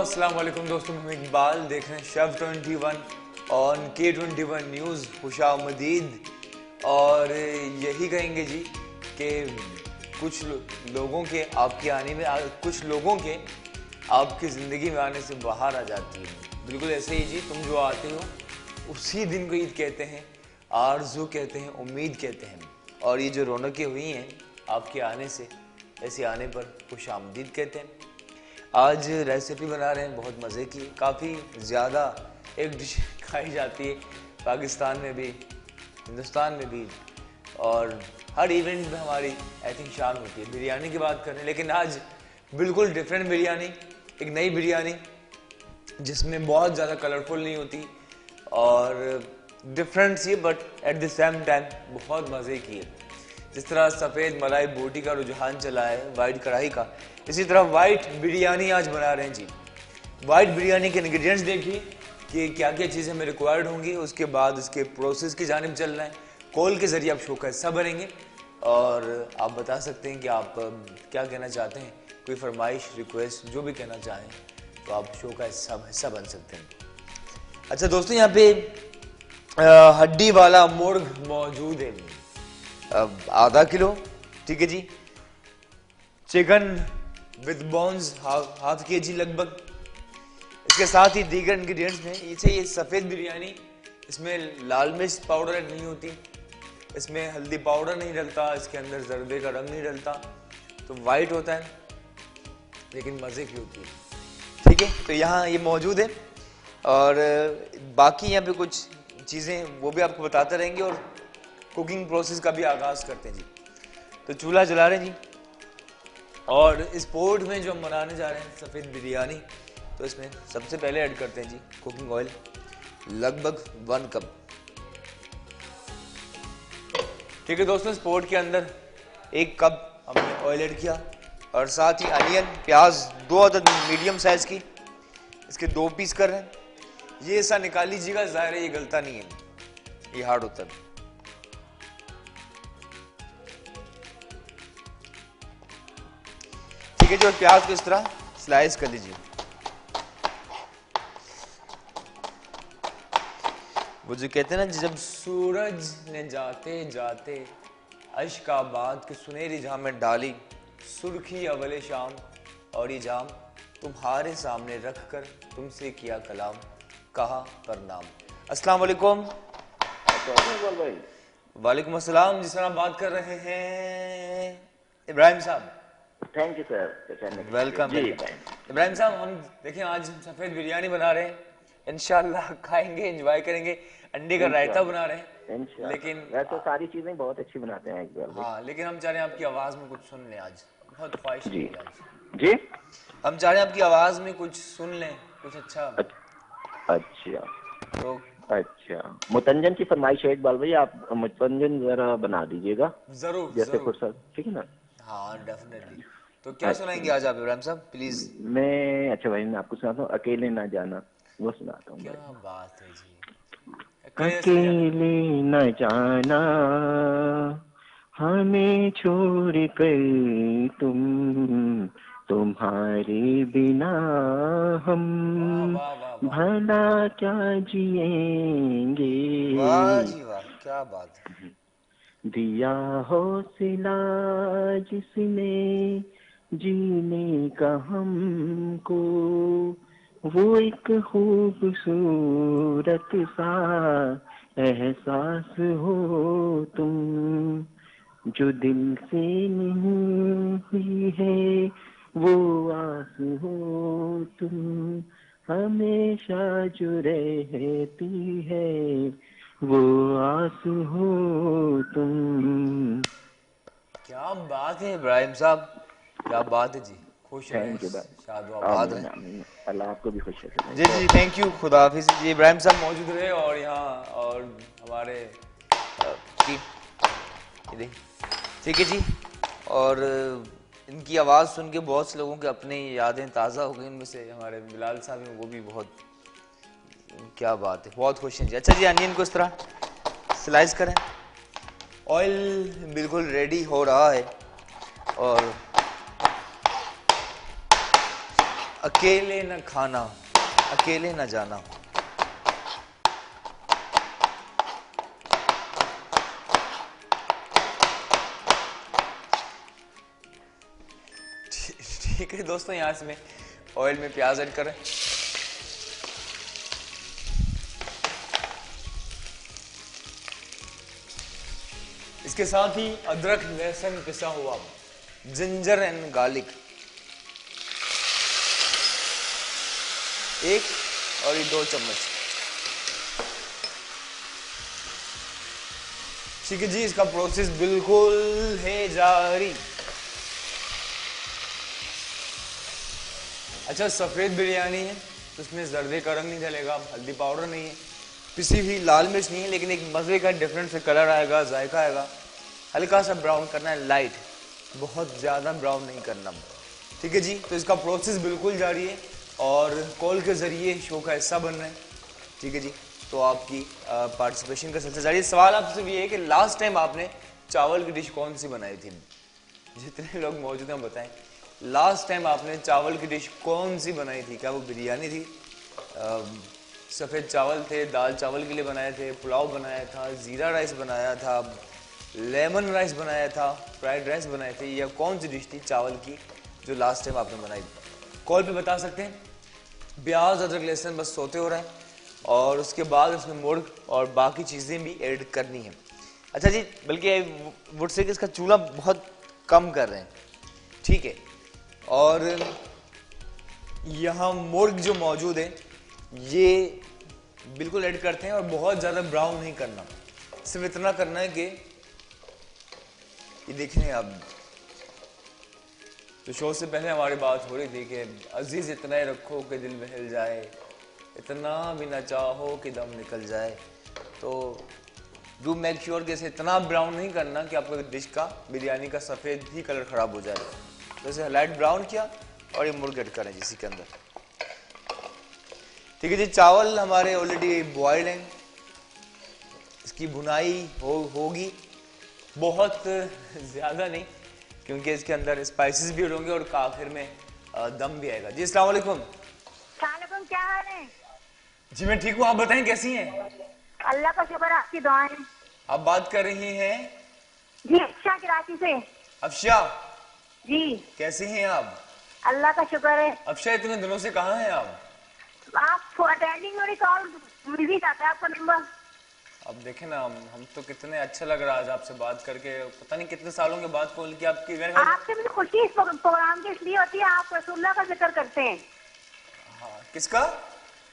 अस्सलाम वालेकुम दोस्तों, मैं इकबाल देख रहे हैं शेफ 21 ऑन K21 न्यूज़। खुशामदीद। और यही कहेंगे जी कि कुछ लोगों के आपके आने में कुछ लोगों के आपकी ज़िंदगी में आने से बाहर आ जाती है। बिल्कुल ऐसे ही जी, तुम जो आते हो उसी दिन को ईद कहते हैं, आरज़ू कहते हैं, उम्मीद कहते हैं। और ये जो रौनकें हुई हैं आपके आने से, ऐसे आने पर खुशामदीद कहते हैं। आज रेसिपी बना रहे हैं बहुत मज़े की, काफ़ी ज़्यादा एक डिश खाई जाती है पाकिस्तान में भी, हिंदुस्तान में भी, और हर इवेंट में हमारी आई थिंक शान होती है। बिरयानी की बात करें, लेकिन आज बिल्कुल डिफरेंट बिरयानी, एक नई बिरयानी जिसमें बहुत ज़्यादा कलरफुल नहीं होती और डिफरेंट सी, but at the same time बहुत मज़े की है। जिस तरह सफ़ेद मलाई बोटी का रुझान चला है, वाइट कढ़ाई का, इसी तरह वाइट बिरयानी आज बना रहे हैं जी। वाइट बिरयानी के इंग्रेडिएंट्स देखिए कि क्या क्या चीज़ें हमें रिक्वायर्ड होंगी, उसके बाद उसके प्रोसेस की जानिब चलना है। कॉल के ज़रिए आप शो का हिस्सा बनेंगे और आप बता सकते हैं कि आप क्या कहना चाहते हैं, कोई फरमाइश, रिक्वेस्ट, जो भी कहना चाहें तो आप शो का हिस्सा बन सकते हैं। अच्छा दोस्तों, यहाँ पे हड्डी वाला मुर्ग मौजूद है, आधा किलो, ठीक है जी। Chicken with bones half KG लगभग। इसके साथ ही दीगर इंग्रेडिएंट्स में ये सफ़ेद बिरयानी, इसमें लाल मिर्च पाउडर नहीं होती, इसमें हल्दी पाउडर नहीं डलता, इसके अंदर जरदे का रंग नहीं डलता, तो वाइट होता है लेकिन मज़े की होती है, ठीक है। तो यहाँ ये मौजूद है और बाकी यहाँ पे कुछ चीज़ें वो भी आपको बताते रहेंगे और कुकिंग प्रोसेस का भी आगाज़ करते हैं जी। तो चूल्हा जला रहे हैं जी, और इस पोर्ट में जो हम बनाने जा रहे हैं सफ़ेद बिरयानी, तो इसमें सबसे पहले ऐड करते हैं जी कुकिंग ऑयल, लगभग 1 कप, ठीक है दोस्तों। इस पोर्ट के अंदर 1 कप हमने ऑयल ऐड किया और साथ ही अनियन, प्याज 2 अदद मीडियम साइज़ की, इसके 2 पीस कर रहे हैं। ये ऐसा निकाल लीजिएगा, ज़ाहिर है ये गलता नहीं है, ये हार्ड होता है। ठीक है जी, और प्याज को इस तरह स्लाइस कर लीजिए। वो जो कहते हैं ना, जब सूरज ने जाते जाते अश्काबाद की सुनहरी जाम में डाली सुर्खी अवले शाम, और ये जाम तुम्हारे सामने रख कर तुमसे किया कलाम, कहा प्रणाम। अस्सलाम वालेकुम। वालेकुम अस्सलाम। जिस तरह बात कर रहे हैं इब्राहिम साहब। Thank you sir, welcome. Ibrahim साहब, हम देखें आज सफ़ेद बिरयानी बना रहे हैं, इंशाल्लाह खाएंगे, एंजॉय करेंगे। अंडे का रायता बना रहे हैं, लेकिन वैसे सारी चीजें बहुत अच्छी बनाते हैं इकबाल भाई। हाँ, लेकिन हम चाह रहे हैं आपकी आवाज़ में कुछ सुन लें आज, बहुत ख्वाहिश है आज जी, हम चाह रहे हैं आपकी आवाज़ में कुछ सुन लें, कुछ अच्छा। तो अच्छा, मुतंजन की फरमाइश है इकबाल भाई, आप मुतंजन जरा बना दीजिएगा जरूर जैसे जरूर, फुर्सत, ठीक है ना। हाँ डेफिनेटली। तो क्या सुनाएंगे आज आप इब्राहिम साहब, प्लीज। मैं अच्छा भाई, मैं आपको सुनाता हूँ अकेले ना जाना, वो सुनाता हूँ क्या भाई। बात है जी, अकेले न जाना हमें छोड़ कर तुम, तुम्हारे बिना हम वाह वाह वाह, भला क्या जिएंगे। वाह जी वाह, क्या बात है। दिया हौसला जिसने जीने का हमको, वो एक खूबसूरत सा एहसास हो तुम, जो दिल से नहीं हुई है वो आस हो तुम, हमेशा जो रहती है वो आस हो तुम। क्या बात है इब्राहिम साहब, क्या बात है जी। खुश रहें, थैंक यू भाई, शाद व आबाद आमीन रहें। आमीन, अल्लाह आपको भी खुश रखे। जी जी, थैंक यू, खुदा हाफिज जी। इब्राहिम साहब मौजूद रहे और यहाँ और हमारे ठीक है जी। और इनकी आवाज़ सुन के बहुत से लोगों के अपनी यादें ताज़ा हो गई, इनमें से हमारे बिलाल साहब हैं, वो भी बहुत, क्या बात है, बहुत खुश हैं जी। अच्छा जी, अनियन को इस तरह स्लाइस करें। ऑयल बिल्कुल रेडी हो रहा है और अकेले न खाना, अकेले न जाना। ठीक है दोस्तों, यहां से मैं ऑयल में प्याज ऐड करें। इसके साथ ही अदरक लहसुन पिसा हुआ, जिंजर एंड गार्लिक, एक और ये 2 चम्मच। ठीक है जी, इसका प्रोसेस बिल्कुल है जारी। अच्छा, सफेद बिरयानी है तो उसमें जर्दे का रंग नहीं डलेगा, हल्दी पाउडर नहीं है, पिसी हुई लाल मिर्च नहीं है, लेकिन एक मजे का डिफरेंट से कलर आएगा, जायका आएगा। हल्का सा ब्राउन करना है, लाइट, बहुत ज्यादा ब्राउन नहीं करना। ठीक है जी, तो इसका प्रोसेस बिल्कुल जारी है और कॉल के जरिए शो का हिस्सा बन रहे हैं। ठीक है जी, तो आपकी पार्टिसिपेशन का सिलसिला जारी है। सवाल आपसे ये है कि लास्ट टाइम आपने चावल की डिश कौन सी बनाई थी? जितने लोग मौजूद हैं बताएं, लास्ट टाइम आपने चावल की डिश कौन सी बनाई थी? क्या वो बिरयानी थी, सफ़ेद चावल थे, दाल चावल के लिए बनाए थे, पुलाव बनाया था, ज़ीरा राइस बनाया था, लेमन राइस बनाया था, फ्राइड राइस बनाए थे, या कौन सी डिश थी चावल की जो लास्ट टाइम आपने बनाई? कॉल पे बता सकते हैं। प्याज अदरक लहसुन बस सोते हो रहा है और उसके बाद उसमें मुर्ग और बाकी चीज़ें भी ऐड करनी है। अच्छा जी, बल्कि वुड से इसका चूल्हा बहुत कम कर रहे हैं। ठीक है, और यहाँ मुर्ग जो मौजूद है ये बिल्कुल ऐड करते हैं और बहुत ज़्यादा ब्राउन नहीं करना, सिर्फ इतना करना है कि ये देखें आप, तो शो से पहले हमारी बात हो रही थी कि अजीज इतना ही रखो कि दिल बहल जाए, इतना भी ना चाहो कि दम निकल जाए। तो डू मेक श्योर कि इसे इतना ब्राउन नहीं करना कि आपका डिश का, बिरयानी का सफ़ेद ही कलर ख़राब हो जाए। तो इसे लाइट ब्राउन किया और ये मुर्ग ऐड करें जिसी के अंदर। ठीक है जी, चावल हमारे ऑलरेडी बॉयल्ड हैं, इसकी भुनाई होगी, बहुत ज़्यादा नहीं, क्योंकि इसके अंदर स्पाइसेस भी होंगे और आखिर में दम भी आएगा। जी अस्सलाम वालेकुम। क्या हाल है? जी मैं ठीक हूँ, आप बताएं कैसी हैं? अल्लाह का शुक्र, आपकी दुआएं। आप बात कर रही हैं? जी, अफशा कराची से। अफशा जी, कैसी हैं आप? अल्लाह का शुक्र है। अफशा इतने दिनों से कहाँ हैं आप? अटेंडिंग मेरी कॉल बिजी जाता है आपका नंबर। अब देखें ना, हम तो कितने अच्छा लग रहा है आज आपसे बात करके, पता नहीं कितने सालों के बाद कॉल की आपकी। आपसे मुझे खुशी इस प्रोग्राम की इसलिए होती है, आप रसूलुल्लाह का जिक्र करते हैं। हाँ, किसका?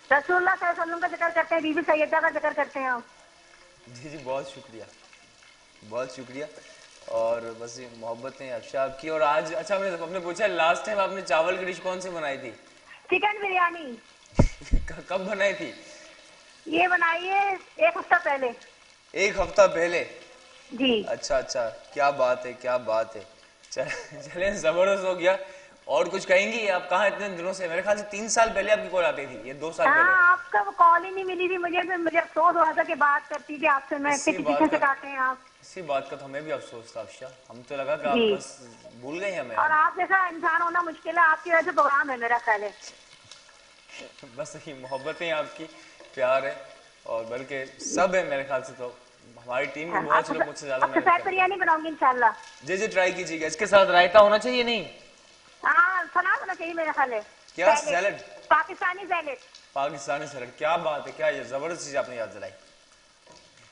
रसूलुल्लाह सल्लल्लाहु अलैहि वसल्लम का जिक्र करते हैं, बीबी सैयदा का जिक्र करते हैं आप। जी जी, बहुत शुक्रिया, बहुत शुक्रिया। और बस ये मोहब्बत है अफशा आपकी। और आज अच्छा, हमने पूछा लास्ट टाइम आपने चावल की डिश कौन सी बनाई थी? चिकन बिरयानी। कब बनाई थी? ये बनाई है 1 हफ्ता पहले। 1 हफ्ता पहले? जी। अच्छा अच्छा, क्या बात है, क्या बात है। चले, जबरदस्त हो गया। और कुछ कहेंगी आप? कहाँ इतने दिनों से? मेरे ख्याल से 3 साल पहले आपकी कॉल आती थी, ये 2 साल पहले। आपका वो कॉल ही नहीं मिली थी मुझे, फिर मुझे अफसोस हो रहा था कि बात करती थी आपसे। मैं किसी से काटे हैं आप। इसी बात का तो हमें भी अफसोस था अफशा, हम तो लगा कि आप बस भूल गए हमें। और आप जैसा इंसान होना मुश्किल है, आपकी वजह से प्रोग्राम है मेरा ख्याल है। बस यही मोहब्बत है आपकी, प्यार है, और बल्कि सब है मेरे ख्याल से। तो हमारी टीम में बहुत से लोग मुझसे ज्यादा मेहनत करते हैं। बिरयानी बनाऊंगी इंशाल्लाह। जी जी, ट्राई कीजिएगा। इसके साथ रायता होना चाहिए? नहीं, हाँ, सलाद होना चाहिए मेरा ख्याल है। क्या? Salad? Pakistani salad. Pakistani salad, क्या बात है, क्या ये जबरदस्त चीज आपने याद दिलाई।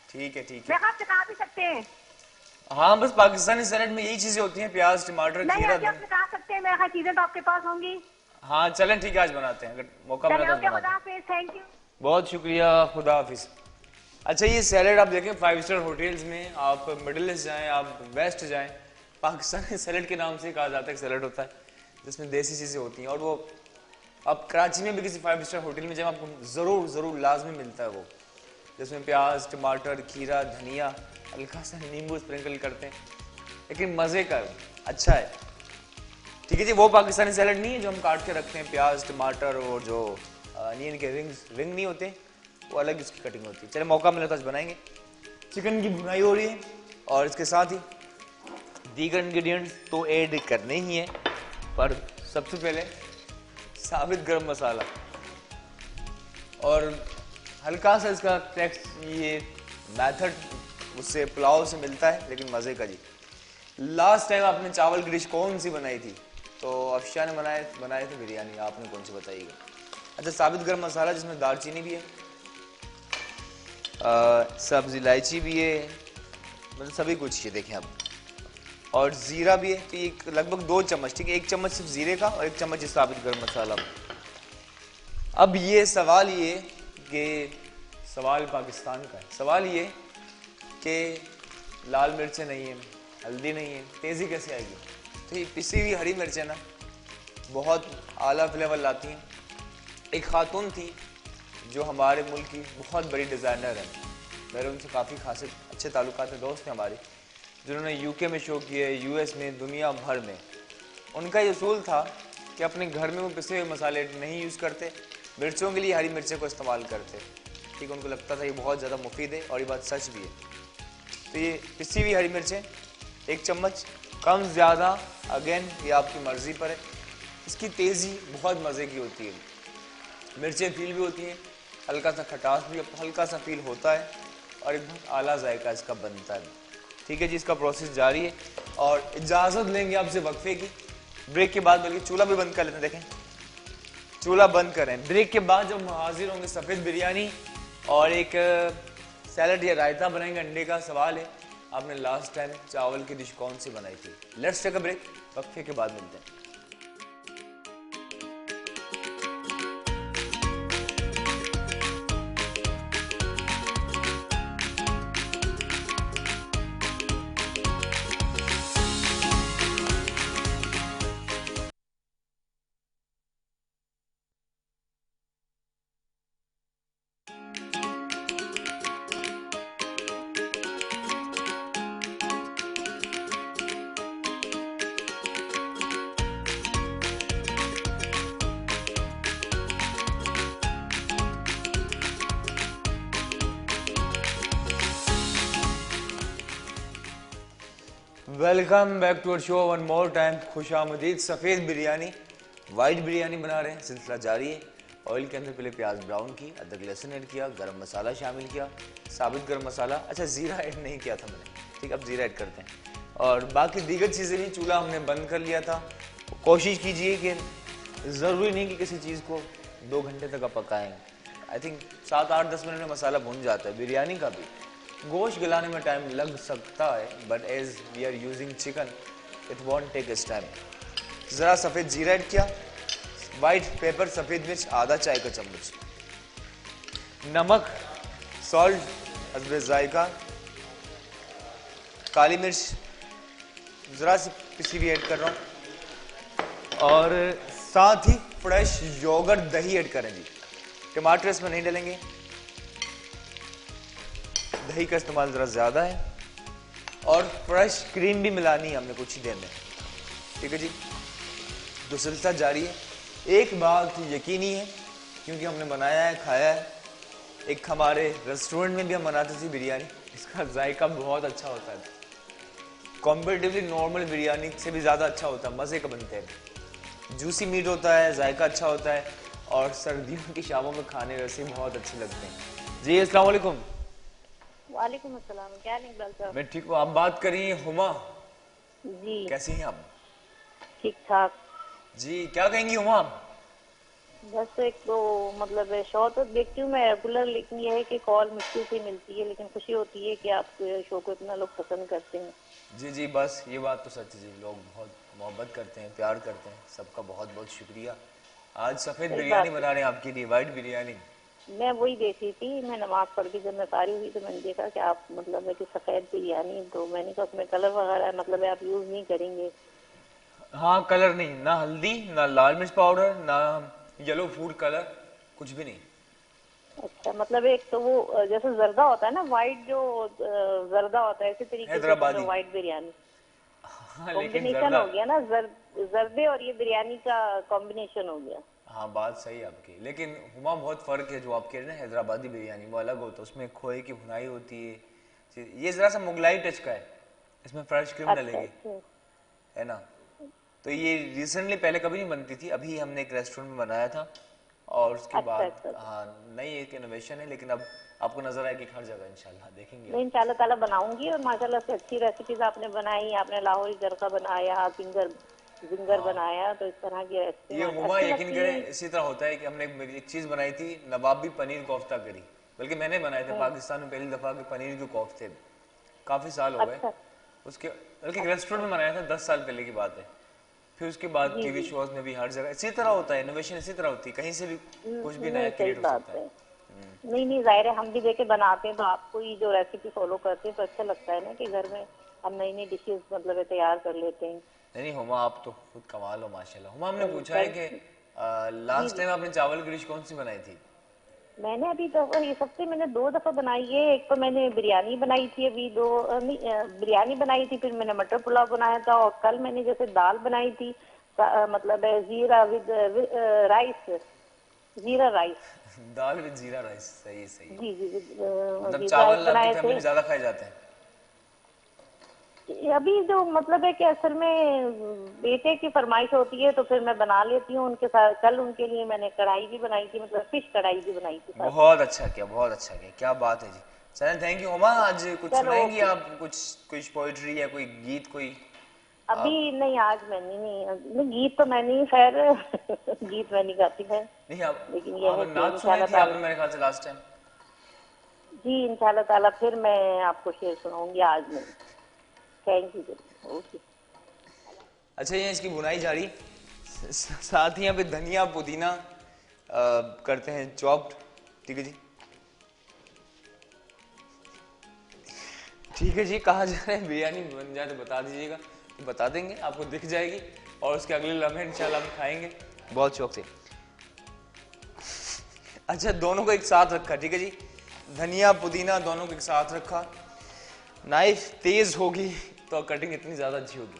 ठीक है ठीक है, आप सिखा भी सकते हैं। हाँ, बस पाकिस्तानी सैलेड में यही चीजें होती हैं, प्याज टमाटर खीरा। नहीं, आप सिखा सकते हैं, मेरे चीजें तो आपके पास होंगी। हाँ चलें, ठीक है, आज बनाते हैं, अगर मौका मिला तो बनाते हैं। थैंक यू, बहुत शुक्रिया, खुदा हाफिज। अच्छा, ये सैलेड आप देखें 5 स्टार होटल्स में, आप मिडिल ईस्ट जाएं, आप वेस्ट जाएं, पाकिस्तानी सैलेड के नाम से कहा जाता है। सैलेड होता है जिसमें देसी चीज़ें होती हैं, और वो आप कराची में भी किसी 5 स्टार होटल में जाएं, आपको ज़रूर लाजमी मिलता है वो, जिसमें प्याज टमाटर खीरा धनिया हल्का सा नींबू स्प्रिंकल करते हैं, लेकिन मज़े का अच्छा है। ठीक है जी, वो पाकिस्तानी सैलेड नहीं है जो हम काट के रखते हैं, प्याज टमाटर और जो अनियन के रिंग नहीं होते, वो अलग उसकी कटिंग होती है। चले, मौका मिला तो आज बनाएंगे। चिकन की भुनाई हो रही है और इसके साथ ही दीगर इंग्रेडिएंट्स तो ऐड करने ही हैं, पर सबसे पहले साबित गरम मसाला, और हल्का सा इसका टेक्स्ट, ये मेथड उससे पुलाव से मिलता है, लेकिन मज़े का जी। लास्ट टाइम आपने चावल की डिश कौन सी बनाई थी? तो अफशा ने बनाए थे बिरयानी, आपने कौन सी बताइएगा? अच्छा, साबित गरम मसाला जिसमें दालचीनी भी है, सब्ज़ इलायची भी है, मतलब सभी कुछ ये देखें आप, और ज़ीरा भी है। तो ये लगभग 2 चम्मच, ठीक है, 1 चम्मच सिर्फ ज़ीरे का और 1 चम्मच साबित गरम मसाला। अब ये सवाल ये कि सवाल पाकिस्तान का है, सवाल ये कि लाल मिर्चें नहीं है, हल्दी नहीं है, तेज़ी कैसे आएगी? तो ये पिसी हुई हरी मिर्चें ना बहुत आला फ्लेवर लाती हैं। एक खातून थी जो हमारे मुल्क की बहुत बड़ी डिज़ाइनर है, मेरे उनसे काफ़ी खासे अच्छे ताल्लुकात हैं, दोस्त हैं हमारे, जिन्होंने यूके में शो किए, यूएस में, दुनिया भर में। उनका ये उसूल था कि अपने घर में वो पिसे हुए मसाले नहीं यूज़ करते, मिर्चों के लिए हरी मिर्चें को इस्तेमाल करते। ठीक है, उनको लगता था ये बहुत ज़्यादा मुफीद है, और ये बात सच भी है। तो ये पिसी हुई हरी मिर्चें 1 चम्मच, कम ज़्यादा अगेन ये आपकी मर्ज़ी पर है। इसकी तेज़ी बहुत मज़े की होती है, मिर्चें फील भी होती हैं, हल्का सा खटास भी हल्का सा फील होता है, और एक बहुत आला जायका इसका बनता है। ठीक है जी, इसका प्रोसेस जारी है, और इजाज़त लेंगे आपसे वक्फे की, ब्रेक के बाद, बल्कि चूल्हा भी बंद कर लेते हैं, देखें चूल्हा बंद करें। ब्रेक के बाद जब हाजिर होंगे सफ़ेद बिरयानी और एक सैलड या रायता बनाएंगे अंडे का। सवाल है, आपने लास्ट टाइम चावल की डिश कौन सी बनाई थी? लेट्स टेक अ ब्रेक, वक्फे के बाद मिलते हैं। Welcome back to our show one more time. खुशामदीद। सफ़ेद बिरयानी, वाइट बिरयानी बना रहे हैं, सिलसिला जारी है। ऑयल के अंदर पहले प्याज ब्राउन की, अदरक लहसुन ऐड किया, गरम मसाला शामिल किया, साबित गरम मसाला, अच्छा ज़ीरा ऐड नहीं किया था मैंने, ठीक, अब ज़ीरा ऐड करते हैं, और बाकी दीगर चीज़ें भी। चूल्हा हमने बंद कर लिया था। कोशिश कीजिए कि ज़रूरी नहीं कि किसी चीज़ को 2 घंटे तक आप पकाएँ। आई थिंक 7-8-10 मिनट में मसाला भुन जाता है। बिरयानी का भी गोश्त गलाने में टाइम लग सकता है, but as we are using chicken it won't take its time. ज़रा सफ़ेद जीरा ऐड किया, वाइट पेपर सफ़ेद मिर्च आधा चाय का चम्मच, नमक सॉल्ट हस्बे जायका, काली मिर्च ज़रा सी पिसी हुई ऐड कर रहा हूँ, और साथ ही फ्रेश योगर्ट दही ऐड करें जी। टमाटर इसमें नहीं डालेंगे, दही का इस्तेमाल ज़रा ज़्यादा है, और फ्रेश क्रीम भी मिलानी है हमने कुछ ही देर में। ठीक है जी, तो सिलसिला जारी है। एक बात यकीनी है, क्योंकि हमने बनाया है, खाया है, एक हमारे रेस्टोरेंट में भी हम बनाते थे बिरयानी, इसका जायका बहुत अच्छा होता है, कॉम्पेरेटिवली नॉर्मल बिरयानी से भी ज़्यादा अच्छा होता है, मज़े का बनते हैं, जूसी मीट होता है, जायका अच्छा होता है, और सर्दियों की शामों में खाने वैसे बहुत अच्छे लगते हैं जी। अस्सलाम वालेकुम। वालेकुम अस्सलाम, क्या इकबाल साहब? मैं ठीक हूँ, आप बात करिए हुमा, जी कैसी हैं आप? ठीक ठाक। जी, क्या कहेंगी हुमा आप? बस एक तो मतलब शो तो देखती हूँ मैं रेगुलर, लेकिन ये है कि कॉल मुश्किल से मिलती है, लेकिन खुशी होती है कि आप शो को इतना लोग पसंद करते हैं। जी जी, बस ये बात तो सच है जी, लोग बहुत मोहब्बत करते हैं, प्यार करते हैं, सबका बहुत बहुत शुक्रिया। आज सफ़ेद सही बिरयानी बात बना रहे हैं आपके लिए, वाइट बिरयानी। है, मैं वही देख रही थी, मैं नमाज पढ़ के जब मैं फारिग हुई तो मैंने देखा कि आप मतलब है कि सफ़ेद बिरयानी, तो मैंने कहा उसमें कलर वगैरह मतलब आप यूज़ नहीं करेंगे। हाँ, कलर नहीं, ना हल्दी, ना लाल मिर्च पाउडर, ना येलो फूड कलर, कुछ भी नहीं। अच्छा, मतलब एक तो वो जैसे जर्दा होता है ना, वाइट जो जर्दा होता है, इसी तरीके से समझो हैदराबादी। वाइट बिरयानी हाँ, लेकिन कॉम्बिनेशन जर्दा। हो गया ना, जर्दे और ये बिरयानी का कॉम्बिनेशन हो गया। हाँ, बात सही है आपकी, लेकिन हुमा बहुत फ़र्क है। जो आप कह रहे हैं ना हैदराबादी बिरयानी, वो अलग होता है, उसमें खोए की भुनाई होती है, ये ज़रा सा मुगलाई टच का है, इसमें फ्रेश क्रीम अच्छा डलेगी, अच्छा। है ना। तो ये रिसेंटली पहले कभी नहीं बनती थी, अभी हमने एक रेस्टोरेंट में बनाया था और उसके अच्छा बाद अच्छा। हाँ नई एक इनोवेशन है, लेकिन अब आपको नजर आएगी हर जगह इंशाल्लाह, देखेंगे मैं आप। इंशाल्लाह ताला बनाऊंगी, और माशाल्लाह से अच्छी रेसिपीज आपने बनाई। आपने लाहौरी जरका बनाया, जिंगर जिंगर हाँ बनाया, तो इस तरह की रेसिपी ये हुमा अच्छी यकीन लगती है। करें इसी तरह होता है कि हमने एक चीज़ बनाई थी नवाबी पनीर कोफ्ता करी, बल्कि मैंने बनाए थे पाकिस्तान में पहली दफ़ा के पनीर के कोफ्ते, काफ़ी साल हो गए अच्छा। उसके, बल्कि एक रेस्टोरेंट अच्छा। में बनाया था 10 साल पहले की बात है। फिर उसके बाद जी टीवी जी। शोज में भी हर जगह इसी तरह होता है, इनोवेशन इसी तरह होती है, कहीं से भी कुछ भी नया नहीं, सही क्रिएट हो बात सकता है। है। नहीं नहीं, जाहिर है हम भी देखे बनाते हैं, तो आपको ही जो रेसिपी फॉलो करते हैं तो अच्छा लगता है ना कि घर में हम नई नई डिशेस मतलब है तैयार कर लेते हैं। नहीं नहीं हुमा आप तो खुद कमाल हो माशाल्लाह। हुमा हमने चलिए पूछा है थैंक कि जी लास्ट जी। टाइम आपने चावल की डिश कौन सी बनाई थी? मैंने अभी तो ये सबसे मैंने 2 दफा बनाई है। एक तो मैंने बिरयानी बनाई थी अभी नहीं, बिरयानी बनाई थी, फिर मैंने मटर पुलाव बनाया था, और कल मैंने जैसे दाल बनाई थी, मतलब जीरा विद राइस, जीरा राइस। दाल विद जीरा राइस, सही सही है। जी जी, मतलब विद राइस चावल आपकी बनाए फैमिली थे। में ज्यादा खाए जाते हैं? अभी जो मतलब है कि असल में बेटे की फरमाइश होती है तो फिर मैं बना लेती हूँ उनके साथ। कल उनके लिए मैंने कढ़ाई भी बनाई थी, मतलब फिश कढ़ाई भी बनाई थी साथ में। बहुत अच्छा किया, बहुत अच्छा किया, क्या बात है जी। चलें थैंक यू हुमा। आज कुछ चलो सुनाएंगी ओके। आप, कुछ कुछ पोइट्री या कोई गीत कोई? आप अभी नहीं, आज मैंने नहीं गीत तो मैं नहीं खैर गीत मैं नहीं गाती है, नहीं लेकिन आप यह है कि नाच सुनाई इंशाल्लाह थी ताला। आपने मेरे ख्याल से लास्ट टाइम। जी इंशाल्लाह ताला फिर मैं आपको शेर सुनाऊंगी, आज नहीं। Thank you. ओके। अच्छा ये इसकी बुनाई जारी, साथ ही यहाँ पे धनिया पुदीना करते हैं चॉप्ड, ठीक है जी। ठीक है जी, कहा जा रहा है बिरयानी बन जाए तो बता दीजिएगा, तो बता देंगे, आपको दिख जाएगी और उसके अगले लम्हे इंशाल्लाह हम खाएंगे बहुत शौक से। अच्छा दोनों को एक साथ रखा, ठीक है जी, धनिया पुदीना दोनों को एक साथ रखा। नाइफ तेज होगी तो कटिंग इतनी ज़्यादा अच्छी होगी,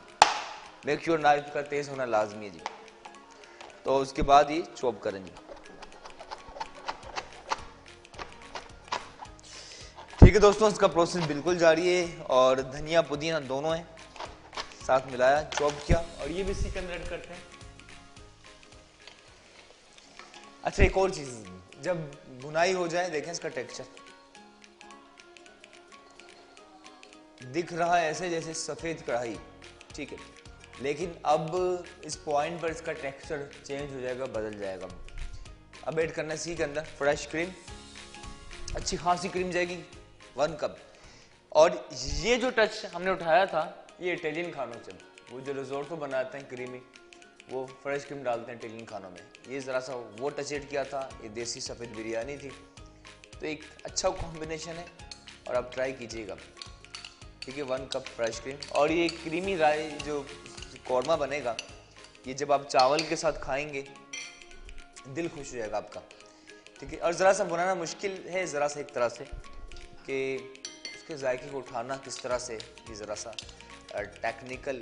मेक श्योर नाइफ का तेज होना लाजमी है जी। तो उसके बाद ही चॉप करेंगे, ठीक है दोस्तों। इसका प्रोसेस बिल्कुल जारी है और धनिया पुदीना दोनों है, साथ मिलाया चॉप किया और ये भी इसी के अंदर ऐड करते हैं। अच्छा एक और चीज, जब भुनाई हो जाए देखें इसका टेक्सचर दिख रहा है ऐसे जैसे सफेद कढ़ाई, ठीक है, लेकिन अब इस पॉइंट पर इसका टेक्सचर चेंज हो जाएगा, बदल जाएगा। अब ऐड करना है इसी के अंदर फ्रेश क्रीम, अच्छी खासी क्रीम जाएगी 1 कप। और ये जो टच हमने उठाया था ये इटालियन खानों से, वो जो रिजोर्टो बनाते हैं क्रीमी, वो फ्रेश क्रीम डालते हैं इटालियन खानों में, ये ज़रा सा वो टच ऐड किया था। ये देसी सफ़ेद बिरयानी थी, तो एक अच्छा कॉम्बिनेशन है और आप ट्राई कीजिएगा, ठीक है। 1 कप फ्रेश क्रीम और ये क्रीमी राई जो कौरमा बनेगा, ये जब आप चावल के साथ खाएंगे दिल खुश हो जाएगा आपका, ठीक है। और ज़रा सा बनाना मुश्किल है, ज़रा सा एक तरह से कि उसके जायके को उठाना किस तरह से, ये ज़रा सा टेक्निकल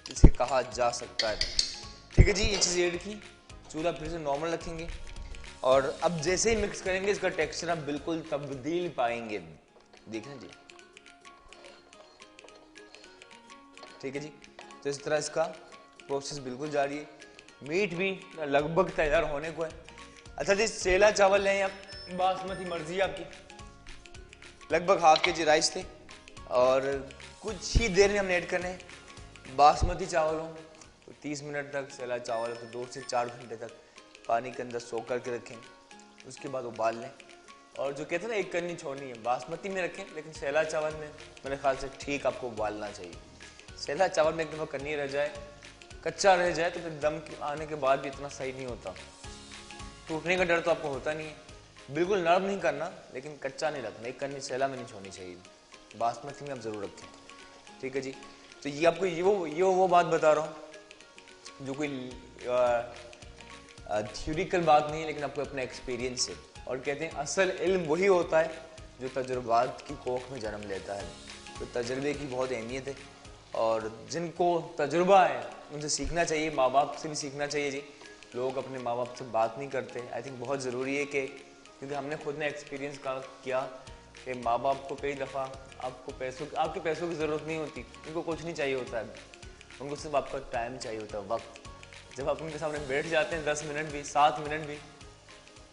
इसे कहा जा सकता है, ठीक है जी। ये चीज़ ऐड की, चूल्हा फिर से नॉर्मल रखेंगे और अब जैसे ही मिक्स करेंगे इसका टेक्सचर आप बिल्कुल तब्दील पाएंगे, देखें जी, ठीक है जी। तो इस तरह इसका प्रोसेस बिल्कुल जारी है। मीट भी लगभग तैयार होने को है। अच्छा जी, सेला चावल लें आप बासमती, मर्जी है आपकी, लगभग ½ kg राइस थे और कुछ ही देर में हमने ऐड करने हैं बासमती चावल हो तो 30 मिनट तक, सेला चावल तो 2 से 4 घंटे तक पानी के अंदर सोख करके रखें, उसके बाद उबाल लें। और जो कहते हैं ना एक करनी छोड़नी है, बासमती में रखें, लेकिन सेला चावल में मेरे ख्याल से ठीक आपको उबालना चाहिए। सेला चावल में एक दफ़ा करनी रह जाए, कच्चा रह जाए तो फिर दम आने के बाद भी इतना सही नहीं होता, टूटने का डर तो आपको होता नहीं है। बिल्कुल नरम नहीं करना लेकिन कच्चा नहीं रखना, एक करनी सेला में नहीं छोड़नी चाहिए, बासमती में आप ज़रूर रखें, ठीक है जी। तो ये आपको ये वो बात बता रहा हूँ जो कोई थ्योरिकल बात नहीं है, लेकिन आपको अपना एक्सपीरियंस है। और कहते हैं असल इल्म वही होता है जो तजुर्बात की कोख में जन्म लेता है, तो तजुर्बे की बहुत अहमियत है और जिनको तजुर्बा है उनसे सीखना चाहिए, माँ बाप से भी सीखना चाहिए जी। लोग अपने माँ बाप से बात नहीं करते, आई थिंक बहुत ज़रूरी है कि, क्योंकि हमने खुद ने एक्सपीरियंस किया कि माँ बाप को कई दफ़ा आपके पैसों की ज़रूरत नहीं होती, उनको कुछ नहीं चाहिए होता है, उनको सिर्फ आपका टाइम चाहिए होता है, वक्त। जब आप उनके सामने बैठ जाते हैं 10 मिनट भी, 7 मिनट भी,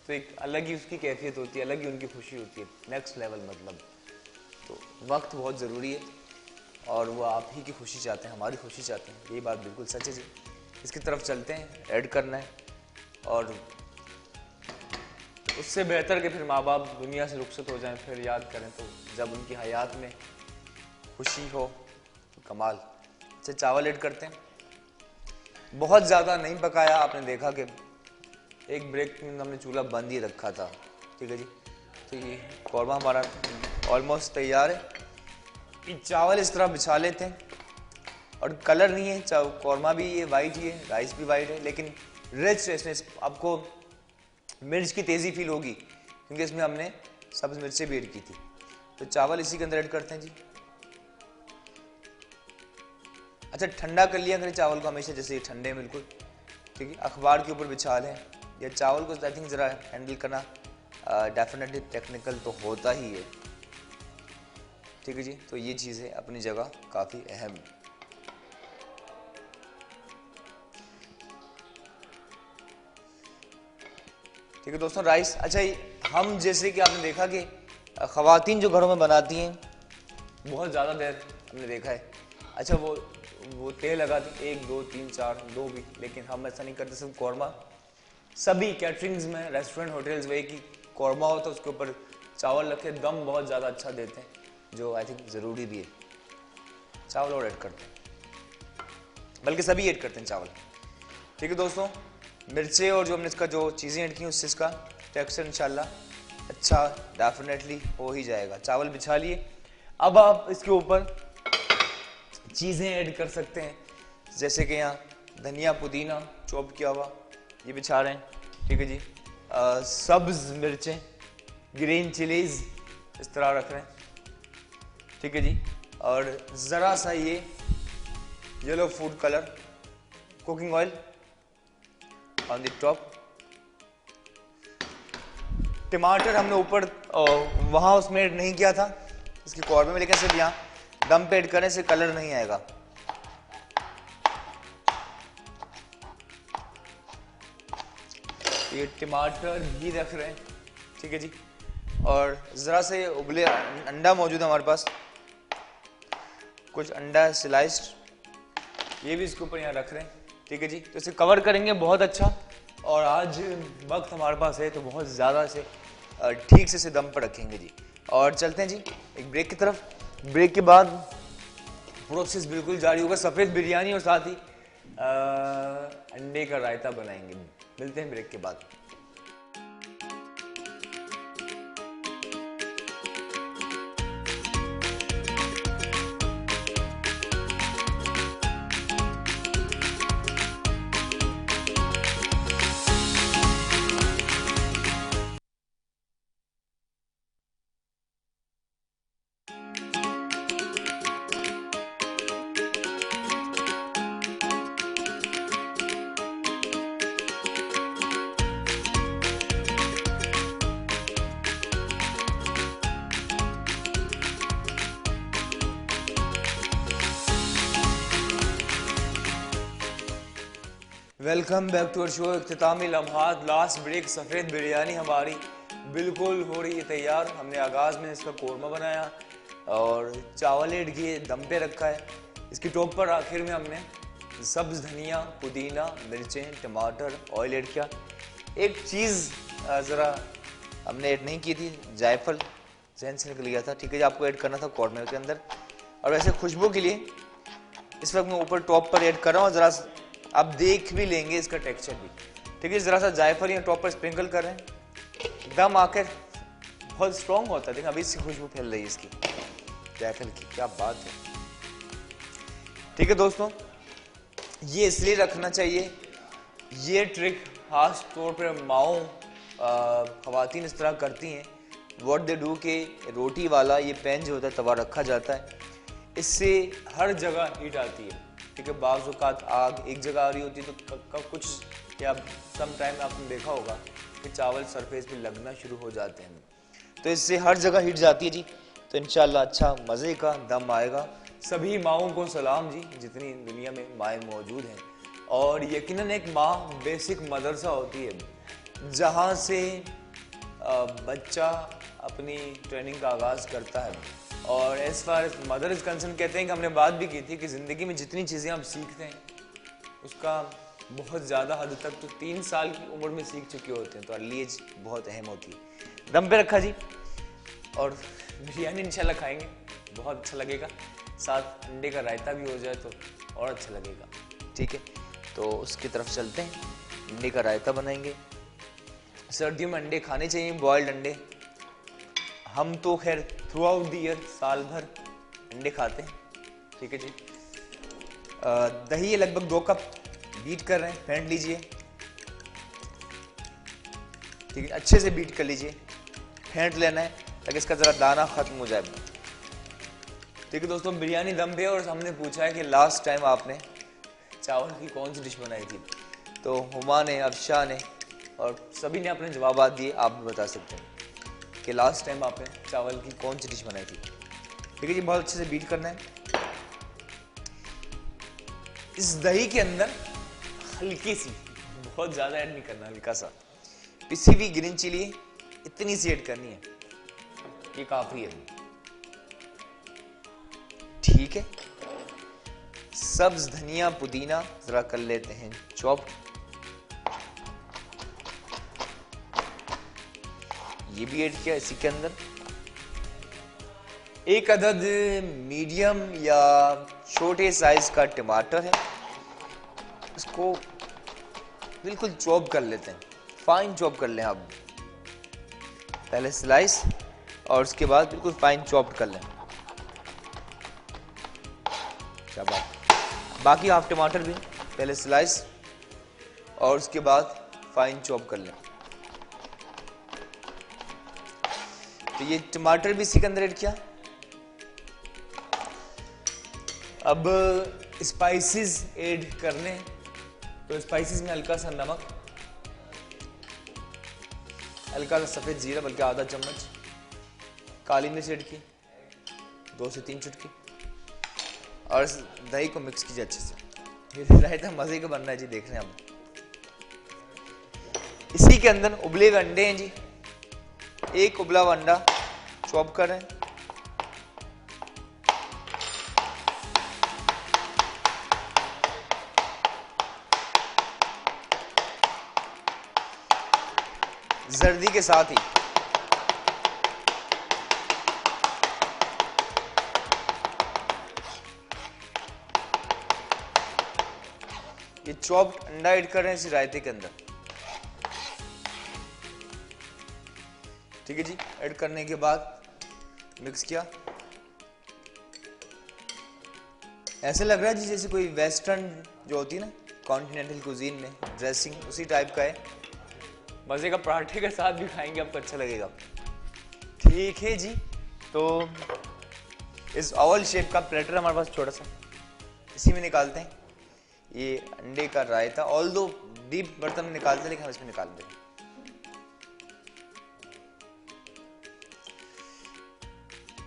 तो एक अलग ही उसकी कैफियत होती है, अलग ही उनकी खुशी होती है, नेक्स्ट लेवल मतलब। तो वक्त बहुत ज़रूरी है और वो आप ही की खुशी चाहते हैं, हमारी खुशी चाहते हैं, यही बात बिल्कुल सच है जी। इसकी तरफ चलते हैं, ऐड करना है। और उससे बेहतर कि फिर माँ बाप दुनिया से रुखसत हो जाएं, फिर याद करें तो जब उनकी हयात में खुशी हो तो कमाल। अच्छा, चावल ऐड करते हैं। बहुत ज़्यादा नहीं पकाया, आपने देखा कि एक ब्रेक में हमने चूल्हा बंद ही रखा था, ठीक है जी। तो ये कौरमा हमारा ऑलमोस्ट तैयार है। ये चावल इस तरह बिछा लेते हैं और कलर नहीं है, कौरमा भी ये वाइट ही है, राइस भी वाइट है, लेकिन रिच इसमें आपको मिर्च की तेज़ी फील होगी क्योंकि इसमें हमने सब्ज़ मिर्चें भी ऐड की थी। तो चावल इसी के अंदर ऐड करते हैं जी। अच्छा, ठंडा कर लिया करें चावल को हमेशा, जैसे ये ठंडे हैं बिल्कुल, ठीक है। अखबार के ऊपर बिछा लें या चावल को आई थिंक ज़रा हैंडल करना डेफिनेटली टेक्निकल तो होता ही है, ठीक है जी। तो ये चीज़ें अपनी जगह काफ़ी अहम है। ठीक है दोस्तों, राइस। अच्छा, हम जैसे कि आपने देखा कि ख़वातीन जो घरों में बनाती हैं बहुत ज़्यादा देर हमने देखा है। अच्छा, वो तेल लगाती 1 2 3 4 2 भी, लेकिन हम ऐसा नहीं करते। सिर्फ कौरमा, सभी कैटरिंग्स में, रेस्टोरेंट होटल्स में एक ही कौरमा होता है, उसके ऊपर चावल रखे, दम बहुत ज़्यादा अच्छा देते हैं, जो आई थिंक ज़रूरी भी है। चावल और ऐड करते हैं, बल्कि सभी ऐड करते हैं चावल, ठीक है दोस्तों। मिर्चें और जो हमने इसका जो चीज़ें ऐड की उससे इसका टेक्सचर इंशाल्लाह अच्छा डेफिनेटली हो ही जाएगा। चावल बिछा लिए, अब आप इसके ऊपर चीज़ें ऐड कर सकते हैं, जैसे कि यहाँ धनिया पुदीना चॉप किया हुआ ये बिछा रहे हैं, ठीक है जी। सब्ज़ मिर्चें, ग्रीन चिलीज़ इस तरह रख रहे हैं, ठीक है जी। और ज़रा सा ये yellow food colour, cooking oil on the top. टमाटर हमने ऊपर वहाँ उसमें ऐड नहीं किया था इसके कौरमे में, लेकिन सिर्फ यहाँ दम पे ऐड करने से कलर नहीं आएगा। ये टमाटर भी रख रहे हैं, ठीक है जी। और ज़रा से उबले अंडा मौजूद है हमारे पास, कुछ अंडा स्लाइस्ड, ये भी इसके ऊपर यहाँ रख रहे हैं, ठीक है जी। तो इसे कवर करेंगे बहुत अच्छा। और आज वक्त हमारे पास है तो बहुत ज़्यादा से ठीक से इसे दम पर रखेंगे जी। और चलते हैं जी एक ब्रेक की तरफ। ब्रेक के बाद प्रोसेस बिल्कुल जारी होगा, सफ़ेद बिरयानी और साथ ही अंडे का रायता बनाएंगे। मिलते हैं ब्रेक के बाद। Welcome back to our show. इख्तितामी लम्हात, लास्ट ब्रेक। सफ़ेद बिरयानी हमारी बिल्कुल हो रही है तैयार। हमने आगाज़ में इसका कौरमा बनाया और चावल ऐड किए, दम पे रखा है। इसकी टॉप पर आखिर में हमने सब्ज़ धनिया, पुदीना, मिर्चें, टमाटर, ऑयल ऐड किया। एक चीज़ ज़रा हमने ऐड नहीं की थी, जायफल जहन से निकल गया था, ठीक है जी। आपको ऐड करना था कौरमे के अंदर। और वैसे खुशबू के लिए इस वक्त मैं ऊपर टॉप पर ऐड कर रहा हूँ, ज़रा आप देख भी लेंगे इसका टेक्सचर भी, ठीक है। ज़रा सा जायफल यहाँ टॉप पर स्प्रिंकल कर रहे हैं। दम आकर बहुत स्ट्रॉन्ग होता है, देखिए अभी इसकी खुशबू फैल रही है इसकी जायफल की, क्या बात है, ठीक है दोस्तों। ये इसलिए रखना चाहिए, ये ट्रिक खास तौर पर माओ ख़वातीन इस तरह करती हैं। व्हाट दे डू के रोटी वाला ये पैन जो होता है, तवा रखा जाता है, इससे हर जगह हीट आती है, ठीक है। बाज़ औक़ात आग एक जगह आ रही होती है तो कुछ या सम टाइम आपने देखा होगा कि चावल सरफेस पे लगना शुरू हो जाते हैं, तो इससे हर जगह हिट जाती है जी। तो इंशाल्लाह अच्छा मज़े का दम आएगा। सभी माओं को सलाम जी, जितनी दुनिया में माएँ मौजूद हैं। और यकीनन एक माँ बेसिक मदरसा होती है जहाँ से बच्चा अपनी ट्रेनिंग का आगाज़ करता है। और as far as mother is concern, कहते हैं कि हमने बात भी की थी कि ज़िंदगी में जितनी चीज़ें आप सीखते हैं उसका बहुत ज़्यादा हद तक तो 3 साल की उम्र में सीख चुके होते हैं। तो अर्ली एज बहुत अहम होती है। दम पे रखा जी, और बिरयानी इंशाल्लाह खाएंगे, बहुत अच्छा लगेगा। साथ अंडे का रायता भी हो जाए तो और अच्छा लगेगा। ठीक है, तो उसकी तरफ चलते हैं। अंडे का रायता बनाएंगे। सर्दियों में अंडे खाने चाहिए, बॉयल्ड अंडे। हम तो खैर थ्रू आउट द ईयर साल भर अंडे खाते हैं। ठीक है जी। दही लगभग 2 कप बीट कर रहे हैं, फेंट लीजिए। ठीक है, अच्छे से बीट कर लीजिए, फेंट लेना है ताकि इसका ज़रा दाना ख़त्म हो जाए। ठीक है दोस्तों, बिरयानी दम पे। और हमने पूछा है कि लास्ट टाइम आपने चावल की कौन सी डिश बनाई थी, तो हुमा ने, अफशा ने और सभी ने अपने जवाब दिए। आप भी बता सकते हैं कि लास्ट टाइम आपने चावल की कौन सी डिश बनाई थी। ठीक है जी, बहुत अच्छे से बीट करना है। इस दही के अंदर हल्की सी, बहुत ज़्यादा ऐड नहीं करना, हल्का सा पिसी हुई ग्रीन चिली इतनी सी ऐड करनी है, ये काफ़ी है। ठीक है, सब्ज धनिया पुदीना जरा कर लेते हैं चॉप। ये भी ऐड किया इसी के अंदर। 1 अदद मीडियम या छोटे साइज का टमाटर है, इसको बिल्कुल चॉप कर लेते हैं, फाइन चॉप कर लें आप। पहले स्लाइस और उसके बाद बिल्कुल फाइन चॉप कर लें। क्या बात। बाकी हाफ टमाटर भी पहले स्लाइस और उसके बाद फाइन चॉप कर लें। तो ये टमाटर भी इसी के अंदर ऐड किया। अब स्पाइसेस ऐड करने हैं, तो स्पाइसेस में हल्का सा नमक, हल्का सा सफ़ेद जीरा, बल्कि आधा चम्मच, काली मिर्च ऐड की 2 से 3 चुटकी, और दही को मिक्स कीजिए अच्छे से। ये रायता मज़े का बनना है जी, देख रहे हैं हम। इसी के अंदर उबले हुए अंडे हैं जी, 1 उबला हुआ अंडा चॉप कर रहे हैं। जर्दी के साथ ही ये चॉप्ड अंडा ऐड कर रहे हैं इस रायते के अंदर। ठीक है जी, ऐड करने के बाद मिक्स किया। ऐसे लग रहा है जी जैसे कोई वेस्टर्न जो होती है ना कॉन्टिनेंटल कुजीन में ड्रेसिंग, उसी टाइप का है। मज़े का पराठे के साथ भी खाएंगे आपको अच्छा लगेगा। ठीक है जी, तो इस ओवल शेप का प्लेटर हमारे पास छोटा सा, इसी में निकालते हैं ये अंडे का रायता। ऑल दो डीप बर्तन में निकालते हैं, लेकिन हम इसमें निकाल देंगे।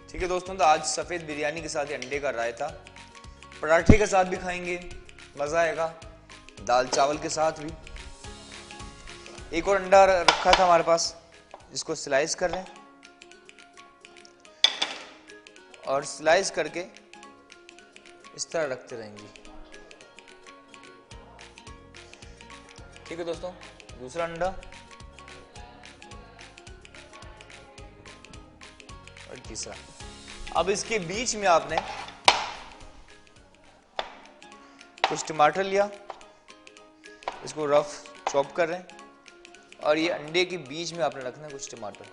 ठीक है दोस्तों, तो आज सफ़ेद बिरयानी के साथ अंडे का रायता, पराठे के साथ भी खाएंगे, मज़ा आएगा, दाल चावल के साथ भी। एक और अंडा रखा था हमारे पास, जिसको स्लाइस कर रहे हैं और स्लाइस करके इस तरह रखते रहेंगे। ठीक है दोस्तों, दूसरा अंडा और तीसरा। अब इसके बीच में आपने कुछ टमाटर लिया, इसको रफ चॉप कर रहे हैं, और ये अंडे के बीच में आपने रखना है कुछ टमाटर।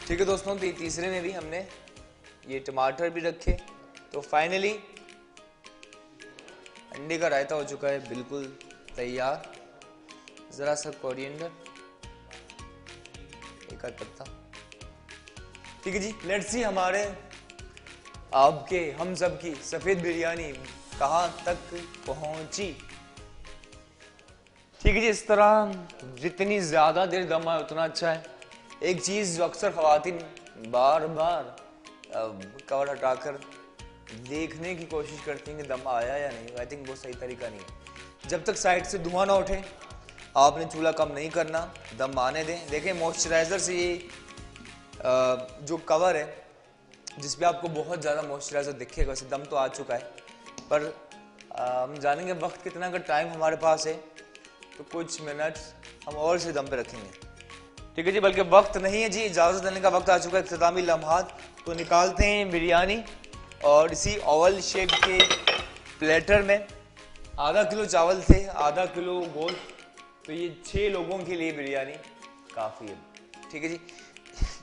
ठीक है दोस्तों, तो तीसरे में भी हमने ये टमाटर भी रखे। तो फाइनली अंडे का रायता हो चुका है बिल्कुल तैयार। जरा सा कोरिएंडर, एक आध पत्ता। ठीक है जी, लेट्स सी हमारे आपके हम सब की सफेद बिरयानी कहाँ तक पहुंची। ठीक है जी, इस तरह जितनी ज्यादा देर दम आए उतना अच्छा है। एक चीज जो अक्सर खवातीन बार बार कवर हटाकर देखने की कोशिश करती हैं कि दम आया या नहीं, आई थिंक वो सही तरीका नहीं है। जब तक साइड से धुआं ना उठे आपने चूल्हा कम नहीं करना, दम आने दें। देखें मॉइस्चराइजर से ये जो कवर है जिस पे आपको बहुत ज़्यादा मॉइस्चराइजर दिखेगा, वैसे दम तो आ चुका है, पर हम जानेंगे वक्त कितना, अगर टाइम हमारे पास है तो कुछ मिनट हम और से दम पे रखेंगे। ठीक है जी, बल्कि वक्त नहीं है जी, इजाज़त देने का वक्त आ चुका है, इख्तितामी लम्हात। तो निकालते हैं बिरयानी और इसी ओवल शेप के प्लेटर में। आधा किलो चावल थे, आधा किलो गोश्त, तो ये 6 लोगों के लिए बिरयानी काफ़ी है। ठीक है जी,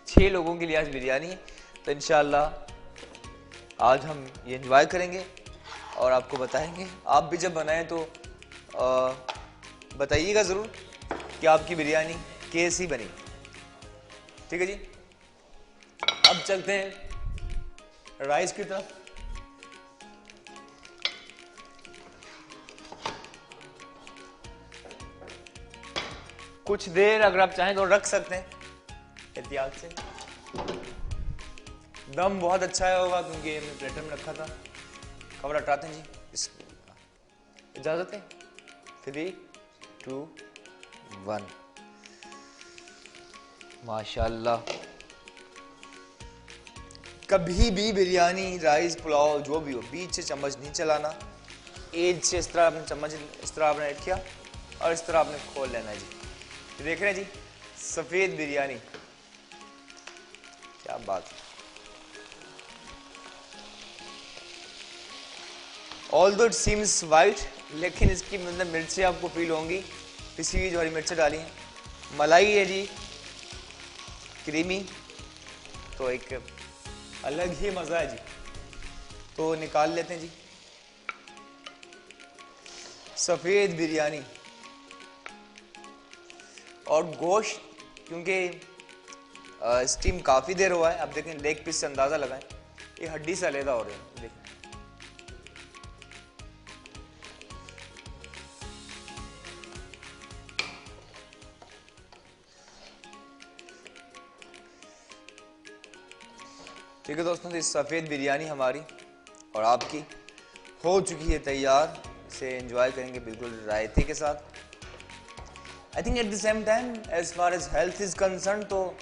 6 लोगों के लिए आज बिरयानी है, तो इंशाल्लाह आज हम ये एंजॉय करेंगे और आपको बताएंगे। आप भी जब बनाएं तो बताइएगा ज़रूर कि आपकी बिरयानी कैसी बनी। ठीक है जी, अब चलते हैं राइस की तरफ। कुछ देर अगर आप चाहें तो रख सकते हैं एहतियात से। दम बहुत अच्छा आया होगा क्योंकि हमने प्लेटर में रखा था। खबर हटाते हैं जी, इजाजत है। 3, 2, 1। माशाल्लाह, कभी भी बिरयानी, राइस, पुलाव जो भी हो, बीच से चम्मच नहीं चलाना, एज से इस तरह आपने चम्मच इस तरह आपने ऐड किया और इस तरह आपने खोल लेना है जी। देख रहे हैं जी, सफेद बिरयानी, क्या बात है। ऑल्दो इट सीम्स वाइट, लेकिन इसकी अंदर मिर्चें आपको फील होंगी, पिसी हुई जो हरी मिर्चें डाली हैं। मलाई है जी, क्रीमी, तो एक अलग ही मज़ा है जी। तो निकाल लेते हैं जी सफ़ेद बिरयानी। और गोश्त क्योंकि स्टीम काफ़ी देर हुआ है, अब देखें लेग पीस से अंदाज़ा लगाएं, ये हड्डी से अलहदा हो रहे हैं। देखें ठीक है दोस्तों, तो इस सफ़ेद बिरयानी हमारी और आपकी हो चुकी है तैयार। इसे एंजॉय करेंगे बिल्कुल रायते के साथ। I think at the same time as far as health is concern, तो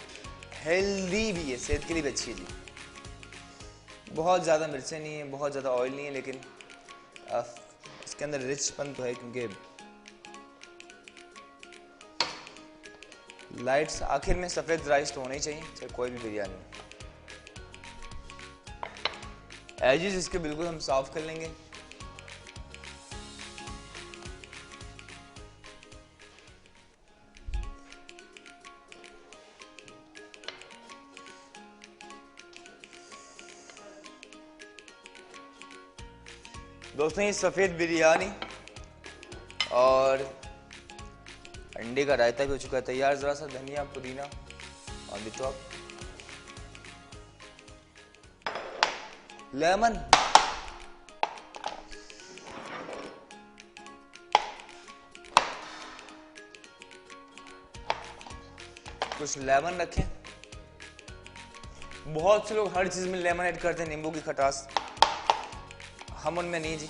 हेल्दी भी है, सेहत के लिए भी अच्छी है जी। बहुत ज़्यादा मिर्चें नहीं है, बहुत ज़्यादा ऑयल नहीं है, लेकिन इसके अंदर रिचपन तो है क्योंकि लाइट्स। आखिर में सफ़ेद राइस तो होना ही चाहिए चाहे कोई भी बिरयानी। एजेस इसके बिल्कुल हम साफ कर लेंगे। दोस्तों ये सफ़ेद बिरयानी और अंडे का रायता भी हो चुका है तैयार। ज़रा सा धनिया पुदीना ऑन द टॉप, लेमन, कुछ लेमन रखें। बहुत से लोग हर चीज़ में लेमन ऐड करते हैं, नींबू की खटास, हम उनमें नहीं जी।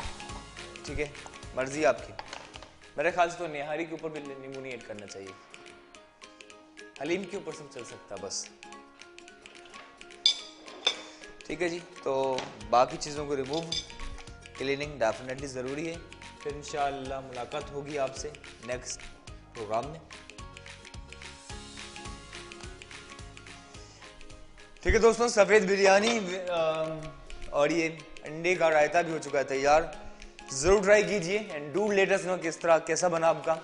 ठीक है, मर्जी आपकी। मेरे ख्याल से तो निहारी के ऊपर भी नींबू नहीं ऐड करना चाहिए, हलीम के ऊपर सब चल सकता बस। ठीक है जी, तो बाकी चीज़ों को रिमूव, क्लीनिंग डेफिनेटली ज़रूरी है। फिर इंशाअल्लाह मुलाकात होगी आपसे नेक्स्ट प्रोग्राम में। ठीक है दोस्तों, सफ़ेद बिरयानी और ये अंडे का रायता भी हो चुका है तैयार। ज़रूर ट्राई कीजिए and do let us know किस तरह कैसा बना आपका।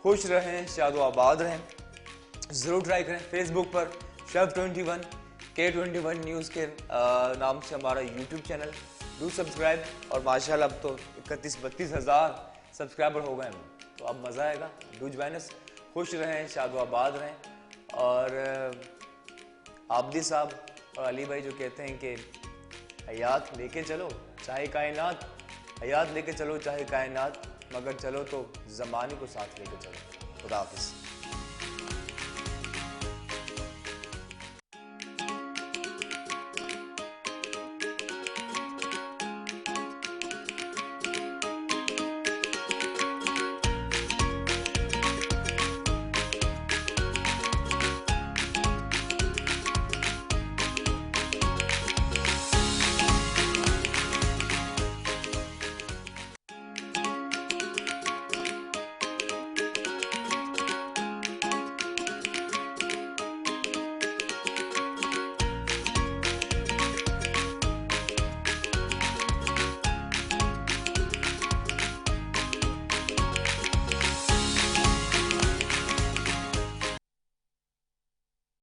खुश रहें, शादो आबाद रहें। ज़रूर ट्राई करें। फेसबुक पर शेफ 21 K21 न्यूज़ के नाम से हमारा यूट्यूब चैनल, डू सब्सक्राइब। और माशाल्लाह अब तो 31-32 हज़ार सब्सक्राइबर हो गए हैं, तो अब मज़ा आएगा। Do join us. खुश रहें, शादो आबाद रहें। और आबदी साहब और अली भाई जो कहते हैं कि हयात लेके चलो चाहे कायनात, हयात लेके चलो चाहे कायनात, मगर चलो तो ज़माने को साथ लेकर चलो। खुदा हाफिज़।